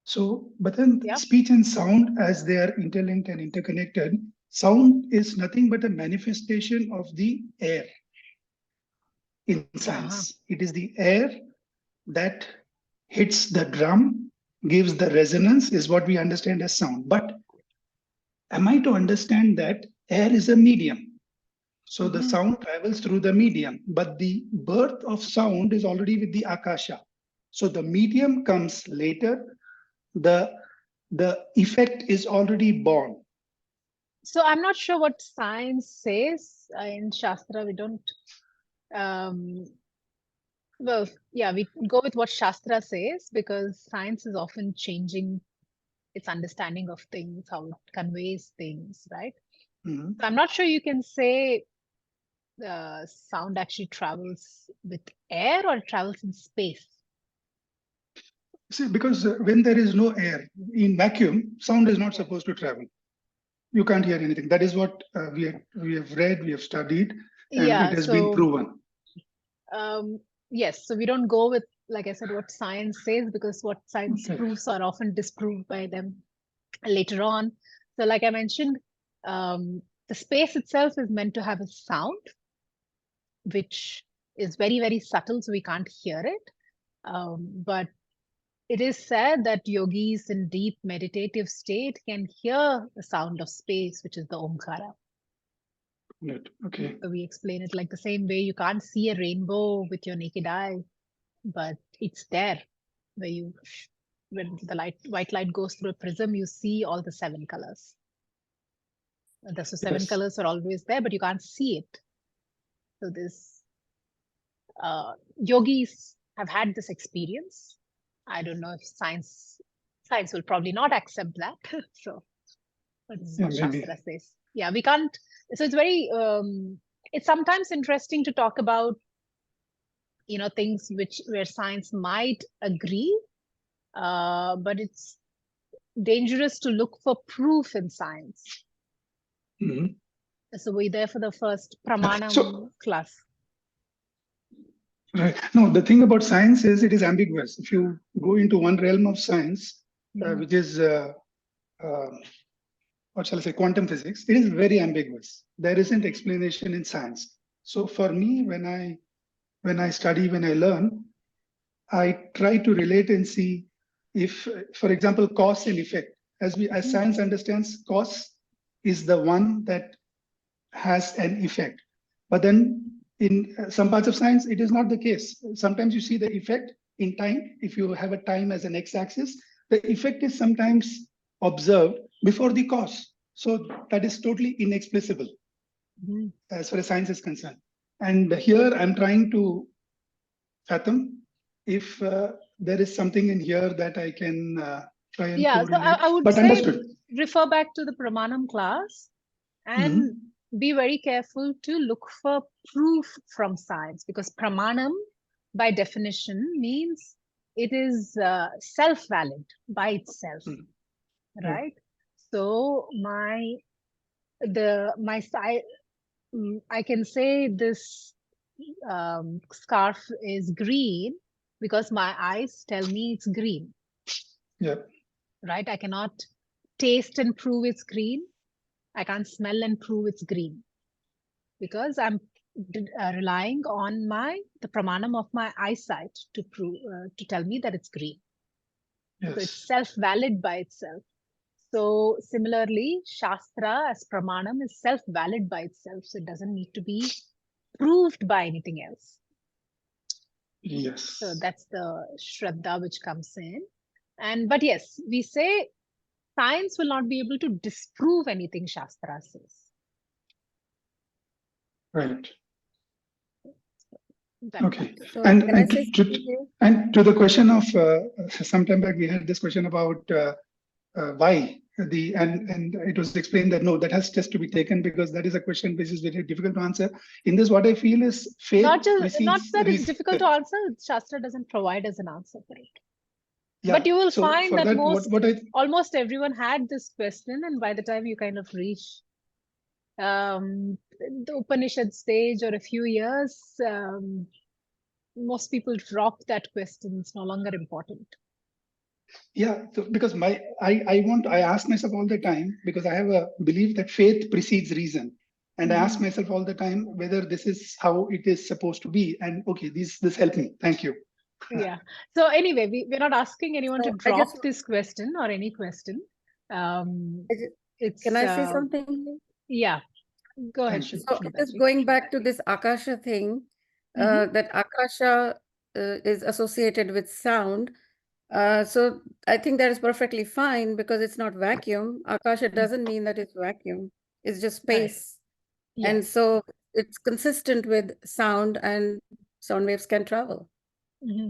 So, but then Yeah. speech and sound, as they are interlinked and interconnected, sound is nothing but a manifestation of the air in science. It is the air that hits the drum, gives the resonance, is what we understand as sound. But am I to understand that air is a medium? So the sound travels through the medium, but the birth of sound is already with the Akasha. So the medium comes later, the effect is already born. So I'm not sure what science says in Shastra. We don't. Well, yeah, we go with what Shastra says because science is often changing its understanding of things, how it conveys things, right? Mhm. So I'm not sure you can say sound actually travels with air or it travels in space. See, because when there is no air in vacuum, sound is not supposed to travel. You can't hear anything. That is what we have read, we have studied, and Yeah, it has been so proven. yes, so we don't go with, like I said, what science says because what science Okay. proves are often disproved by them later on. So like I mentioned, the space itself is meant to have a sound. which is very, very subtle, so we can't hear it. But it is said that yogis in deep meditative state can hear the sound of space, which is the Omkara. Right. Okay. So we explain it like the same way you can't see a rainbow with your naked eye, but it's there. When the white light goes through a prism, you see all the 7 colors. The seven Yes. colors are always there, but you can't see it. So this yogis have had this experience. I don't know if science will probably not accept that. So, but this is what maybe. Shastra says. Yeah, we can't. So it's very. It's sometimes interesting to talk about, things where science might agree, but it's dangerous to look for proof in science. Mhm. So we're there for the first Pramanam class. Right. No, the thing about science is it is ambiguous. If you go into one realm of science, which is what shall I say, quantum physics, it is very ambiguous. There isn't explanation in science. So for me, when I study, when I learn, I try to relate and see if, for example, cause and effect. As science understands, cause is the one that has an effect. But then in some parts of science, it is not the case. Sometimes you see the effect in time. If you have a time as an x-axis, the effect is sometimes observed before the cause. So that is totally inexplicable as far as science is concerned. And here I'm trying to fathom if there is something in here that I can try and so correlate. I would but say understood. Refer back to the Pramanam class and be very careful to look for proof from science, because Pramanam by definition means it is self-valid by itself, right? So I can say this scarf is green because my eyes tell me it's green. Yeah. Right? I cannot taste and prove it's green. I can't smell and prove it's green because I'm relying on the pramanam of my eyesight to prove to tell me that it's green. Yes. So it's self-valid by itself. So similarly, Shastra as pramanam is self-valid by itself. So it doesn't need to be proved by anything else. Yes. So that's the Shraddha which comes in. But yes, we say science will not be able to disprove anything Shastra says. Right. Okay. So And to the question of sometime back we had this question about why and it was explained that no, that has just to be taken because that is a question which is very difficult to answer. In this, what I feel is faith. Not that it's difficult to answer. Shastra doesn't provide us an answer for it. Yeah, but you will find that almost everyone had this question, and by the time you kind of reach the Upanishad stage or a few years, most people drop that question. It's no longer important. Yeah, so because I ask myself all the time, because I have a belief that faith precedes reason. And I ask myself all the time whether this is how it is supposed to be. And okay, this helped me. Thank you. Yeah. So anyway, we're not asking anyone to drop this question or any question. Can I say something? Yeah. Go ahead. So just going back to this Akasha thing, that Akasha is associated with sound. So I think that is perfectly fine because it's not vacuum. Akasha doesn't mean that it's vacuum. It's just space. Right. Yes. And so it's consistent with sound, and sound waves can travel. Yeah.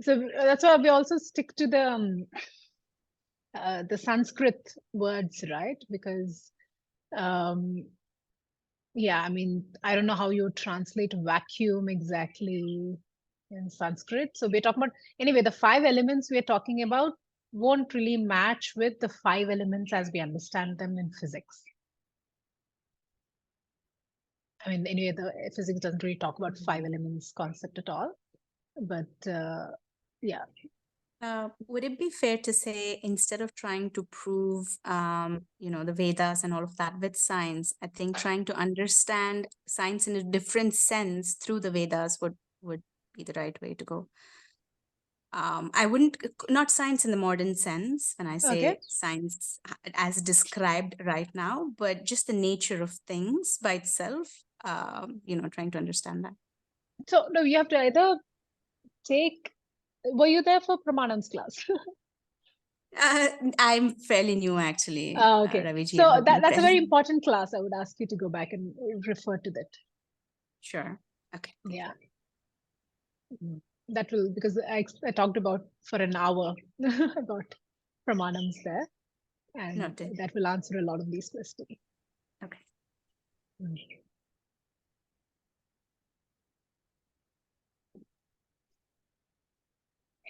So that's why we also stick to the Sanskrit words, right? Because yeah, I mean, I don't know how you translate vacuum exactly in Sanskrit. So we're talking about, anyway, the 5 elements we're talking about won't really match with the 5 elements as we understand them in physics. I mean, anyway, the physics doesn't really talk about 5 elements concept at all. But yeah, Would it be fair to say instead of trying to prove, the Vedas and all of that with science, I think trying to understand science in a different sense through the Vedas would be the right way to go. I wouldn't, not science in the modern sense when I say science as described right now, but just the nature of things by itself, trying to understand that. So, no, you have to either take, were you there for Pramanam's class? I'm fairly new actually. Okay. Raviji, So that's a very important class. I would ask you to go back and refer to that. Sure. Okay. Yeah. That will, because I talked about for an hour about Pramanams there. And Noted. that will answer a lot of these questions. Okay.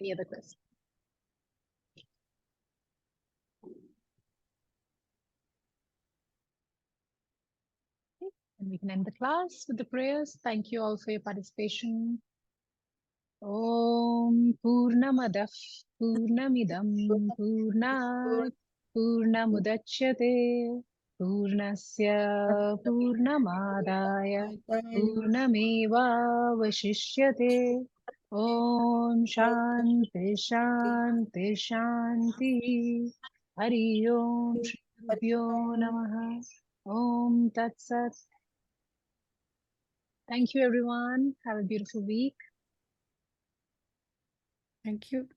Any other questions? Okay. And we can end the class with the prayers. Thank you all for your participation. Om Purnamadah Purnamidam Purnat Purnamudachyate Purnasya Purnamadaya Purnameva Vashishyate. Om Shanti Shanti Shanti. Hari Om Shri Gurubhyo Namaha. Om Tat Sat. Thank you, everyone. Have a beautiful week. Thank you.